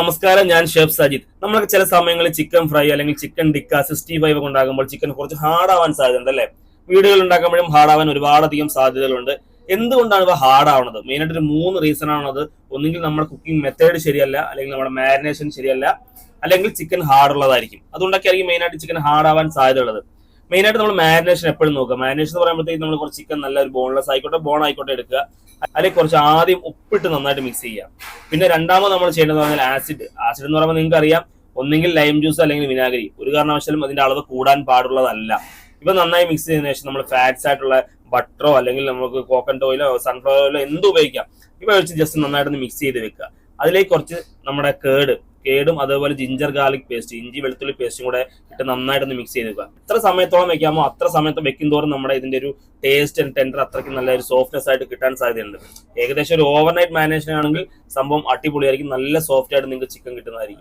നമസ്കാരം, ഞാൻ ഷെഫ് സജിത്. നമ്മളൊക്കെ ചില സമയങ്ങളിൽ ചിക്കൻ ഫ്രൈ അല്ലെങ്കിൽ ചിക്കൻ ടിക്ക 65 ഒക്കെ ഉണ്ടാകുമ്പോൾ ചിക്കൻ കുറച്ച് ഹാർഡ് ആവാൻ സാധ്യതയുണ്ട് അല്ലേ? വീടുകൾ ഉണ്ടാക്കുമ്പോഴും ഹാർഡ് ആവാൻ ഒരുപാടധികം സാധ്യതകളുണ്ട്. എന്തുകൊണ്ടാണ് ഇവ ഹാർഡ് ആവുന്നത്? മെയിനായിട്ട് ഒരു 3 റീസൺ ആണത്. ഒന്നുകിൽ നമ്മുടെ കുക്കിംഗ് മെത്തേഡ് ശരിയല്ല, അല്ലെങ്കിൽ നമ്മുടെ മാരിനേഷൻ ശരിയല്ല, അല്ലെങ്കിൽ ചിക്കൻ ഹാർഡ് ഉള്ളതായിരിക്കും. അതുകൊണ്ടൊക്കെയായിരിക്കും മെയിനായിട്ട് ചിക്കൻ ഹാർഡ് ആവാൻ സാധ്യതയുള്ളത്. മെയിനായിട്ട് നമ്മൾ മാരിനേഷൻ എപ്പോഴും നോക്കുക. മാരിനേഷൻ എന്ന് പറയുമ്പോഴത്തേക്ക് നമ്മൾ കുറച്ച് ചിക്കൻ നല്ല ഒരു ബോൺലെസ് ആയിക്കോട്ടെ, ബോൺ ആയിക്കോട്ടെ എടുക്കുക. അല്ലെങ്കിൽ കുറച്ച് ആദ്യം ഉപ്പിട്ട് നന്നായിട്ട് മിക്സ് ചെയ്യുക. പിന്നെ രണ്ടാമത് നമ്മൾ ചെയ്യേണ്ടത് പറഞ്ഞാൽ ആസിഡ് എന്ന് പറയുമ്പോൾ നിങ്ങൾക്ക് അറിയാം, ഒന്നെങ്കിൽ ലൈം ജ്യൂസ് അല്ലെങ്കിൽ വിനാഗിരി. ഒരു കാരണവശാലും അതിന്റെ അളവ് കൂടാൻ പാടുള്ളതല്ല. ഇപ്പൊ നന്നായി മിക്സ് ചെയ്തതിനു ശേഷം നമ്മൾ ഫാറ്റ്സ് ആയിട്ടുള്ള ബട്ടറോ അല്ലെങ്കിൽ നമുക്ക് കോക്കനട്ട് ഓയിലോ സൺഫ്ലവർ ഓയിലോ എന്ത് ഉപയോഗിക്കാം. ഇവ വെച്ച് ജസ്റ്റ് നന്നായിട്ടൊന്ന് മിക്സ് ചെയ്ത് വെക്കുക. അതിലേക്ക് കുറച്ച് നമ്മുടെ കേടും അതേപോലെ ജിഞ്ചർ ഗാർലിക് പേസ്റ്റ്, ഇഞ്ചി വെളുത്തുള്ളി പേസ്റ്റും കൂടെ ഇട്ട് നന്നായിട്ടൊന്ന് മിക്സ് ചെയ്ത് വെക്കുക. എത്ര സമയത്തോളം വെക്കാമോ അത്ര സമയത്ത് വെക്കും തോറും നമ്മുടെ ഇതിന്റെ ഒരു ടേസ്റ്റ് ആൻഡ് ടെൻഡർ അത്രയ്ക്ക് നല്ല ഒരു സോഫ്റ്റ്നെസ് ആയിട്ട് കിട്ടാൻ സാധ്യതയുണ്ട്. ഏകദേശം ഒരു ഓവർനൈറ്റ് മാരിനേഷൻ ആണെങ്കിൽ സംഭവം അടിപൊളിയായിരിക്കും. നല്ല സോഫ്റ്റ് ആയിട്ട് നിങ്ങൾക്ക് ചിക്കൻ കിട്ടുന്നതായിരിക്കും.